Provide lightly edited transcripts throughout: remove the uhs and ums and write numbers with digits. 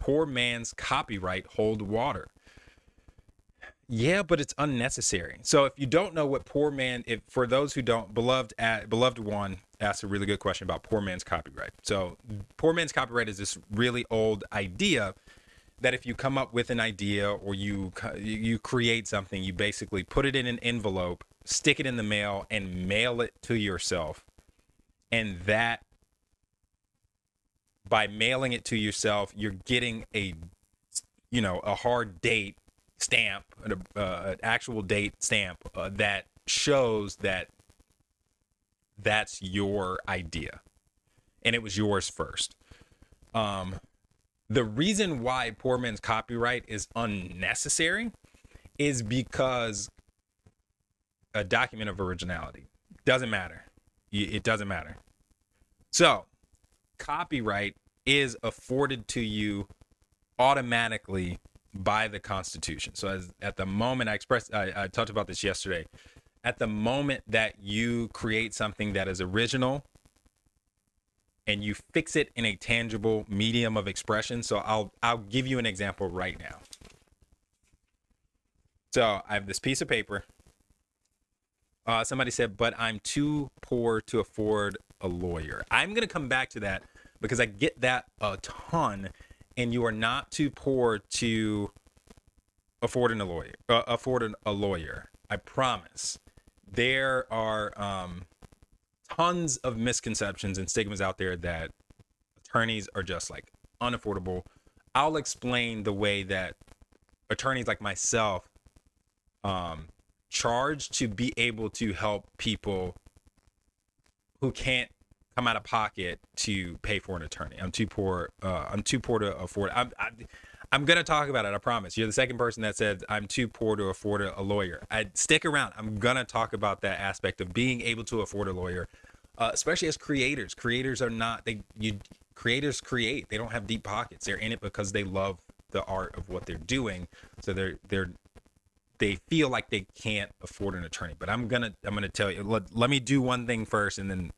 poor man's copyright hold water? Yeah, but it's unnecessary. So if you don't know what poor man, if for those who don't, beloved one asked a really good question about poor man's copyright. So poor man's copyright is this really old idea that if you come up with an idea or you create something, you basically put it in an envelope, stick it in the mail, and mail it to yourself. And that, by mailing it to yourself, you're getting a hard date stamp, an actual date stamp that shows that that's your idea and it was yours first. The reason why poor man's copyright is unnecessary is because a document of originality doesn't matter. It doesn't matter. So copyright is afforded to you automatically by the Constitution. So at the moment I talked about this yesterday, at the moment that you create something that is original and you fix it in a tangible medium of expression. So I'll give you an example right now. So I have this piece of paper. Somebody said, but I'm too poor to afford a lawyer. I'm going to come back to that because I get that a ton. And you are not too poor to afford a lawyer. I promise. There are tons of misconceptions and stigmas out there that attorneys are just like unaffordable. I'll explain the way that attorneys like myself charge to be able to help people who can't come out of pocket to pay for an attorney. I'm too poor to afford it. I'm gonna talk about it. I promise. You're the second person that said I'm too poor to afford a lawyer. Stick around. I'm gonna talk about that aspect of being able to afford a lawyer, especially as creators. Creators are not creators create. They don't have deep pockets. They're in it because they love the art of what they're doing. So they feel like they can't afford an attorney. But I'm gonna tell you. Let me do one thing first, and then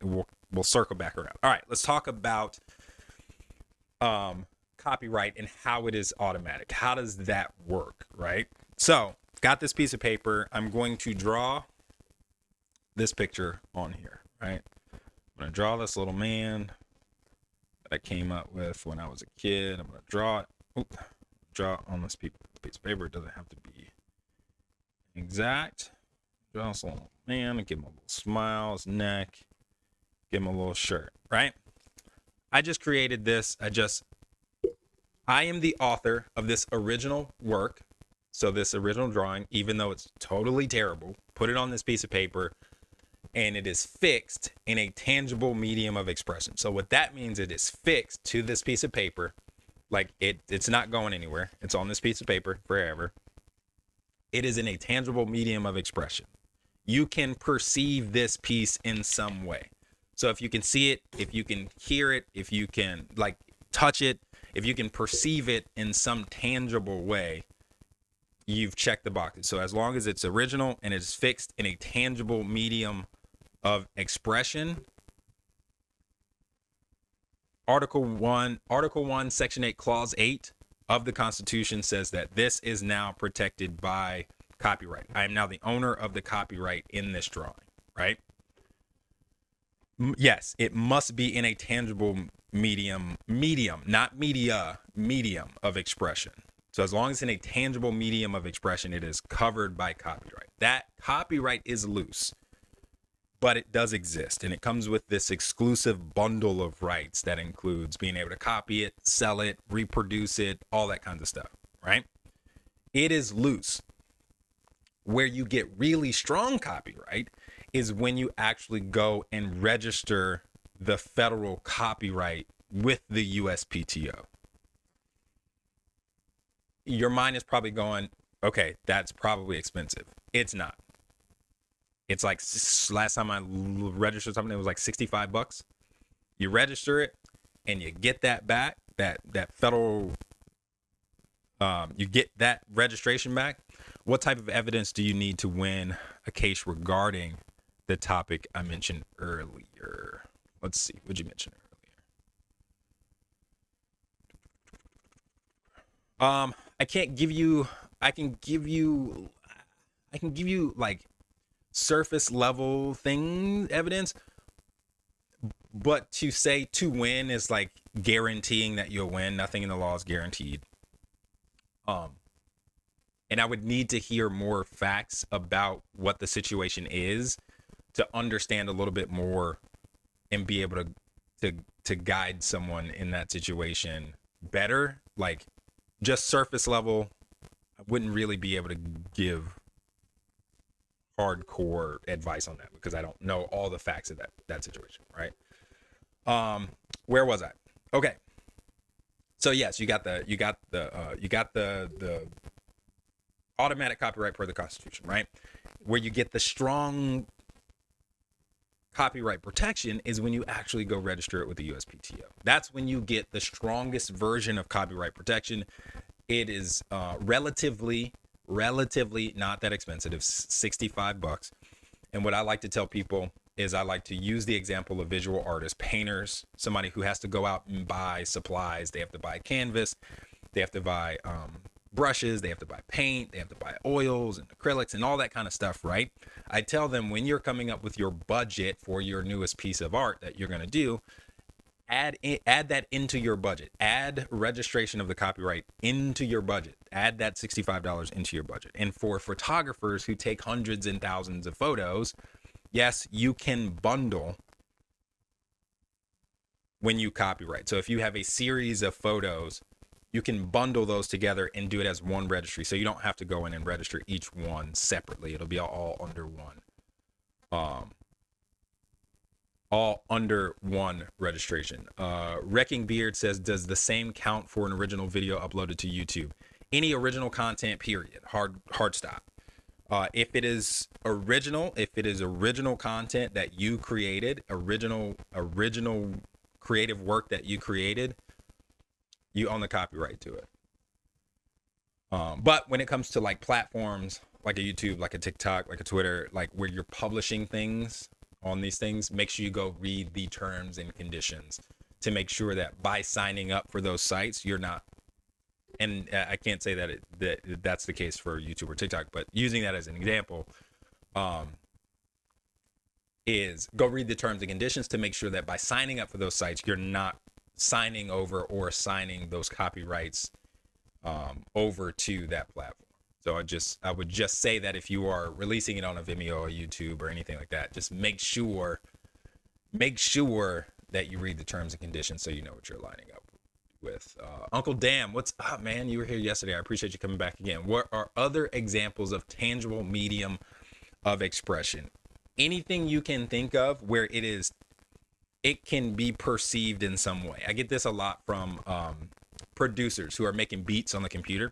we'll circle back around. All right, let's talk about copyright and how it is automatic. How does that work, right? So, got this piece of paper. I'm going to draw this picture on here, right? I'm going to draw this little man that I came up with when I was a kid. I'm going to draw it. Draw it on this piece of paper. It doesn't have to be exact. Draw this little man and give him a little smile, his neck. Give him a little shirt, right? I just created this. I am the author of this original work. So this original drawing, even though it's totally terrible, put it on this piece of paper and it is fixed in a tangible medium of expression. So what that means, it is fixed to this piece of paper. Like it's not going anywhere. It's on this piece of paper forever. It is in a tangible medium of expression. You can perceive this piece in some way. So if you can see it, if you can hear it, if you can like touch it, if you can perceive it in some tangible way, you've checked the boxes. So as long as it's original and it's fixed in a tangible medium of expression, Article 1, Section 8, Clause 8 of the Constitution says that this is now protected by copyright. I am now the owner of the copyright in this drawing, right? Yes, it must be in a tangible medium, not media, medium of expression. So as long as it's in a tangible medium of expression, it is covered by copyright. That copyright is loose, but it does exist. And it comes with this exclusive bundle of rights that includes being able to copy it, sell it, reproduce it, all that kind of stuff, right? It is loose. Where you get really strong copyright is when you actually go and register the federal copyright with the USPTO. Your mind is probably going, okay, that's probably expensive. It's not. It's like last time I registered something, it was like $65. You register it and you get that back, that federal, you get that registration back. What type of evidence do you need to win a case regarding the topic I mentioned earlier? Let's see. What'd you mention I can't give you. I can give you. I can give you like surface level thing evidence, but to say to win is like guaranteeing that you'll win. Nothing in the law is guaranteed. Um, and I would need to hear more facts about what the situation is to understand a little bit more and be able to guide someone in that situation better. Like just surface level, I wouldn't really be able to give hardcore advice on that because I don't know all the facts of that situation, right? Where was I? Okay. So yes, you got the automatic copyright per the Constitution, right? Where you get the strong copyright protection is when you actually go register it with the USPTO. That's when you get the strongest version of copyright protection. It is relatively not that expensive. It's $65. And what I like to tell people is I like to use the example of visual artists, painters, somebody who has to go out and buy supplies. They have to buy canvas, they have to buy brushes, they have to buy paint, they have to buy oils and acrylics and all that kind of stuff, right? I tell them when you're coming up with your budget for your newest piece of art that you're going to do, add that into your budget. Add registration of the copyright into your budget. Add that $65 into your budget. And for photographers who take hundreds and thousands of photos, yes, you can bundle when you copyright. So if you have a series of photos, you can bundle those together and do it as one registry. So you don't have to go in and register each one separately. It'll be all under one. All under one registration. Wrecking Beard says, does the same count for an original video uploaded to YouTube? Any original content, period. Hard stop. If it is original content that you created, original creative work that you created, you own the copyright to it. But when it comes to like platforms like a YouTube, like a TikTok, like a Twitter, like where you're publishing things on these things, make sure you go read the terms and conditions to make sure that by signing up for those sites, you're not. And I can't say that that's the case for YouTube or TikTok, but using that as an example, is go read the terms and conditions to make sure that by signing up for those sites, you're not signing over or assigning those copyrights over to that platform. So I would just say that if you are releasing it on a Vimeo or YouTube or anything like that, just make sure that you read the terms and conditions so you know what you're lining up with. Uncle Dan, what's up, man? You were here yesterday. I appreciate you coming back again. What are other examples of tangible medium of expression? Anything you can think of where it can be perceived in some way. I get this a lot from producers who are making beats on the computer.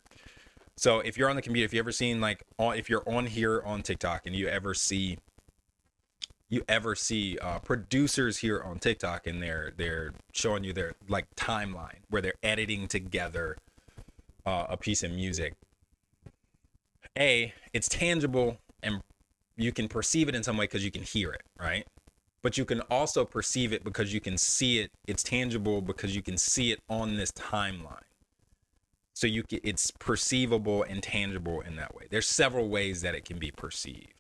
So if you're on the computer, if you ever seen if you're on here on TikTok and you ever see producers here on TikTok and they're showing you their like timeline where they're editing together a piece of music. It's tangible and you can perceive it in some way because you can hear it, right? But you can also perceive it because you can see it. It's tangible because you can see it on this timeline. So it's perceivable and tangible in that way. There's several ways that it can be perceived.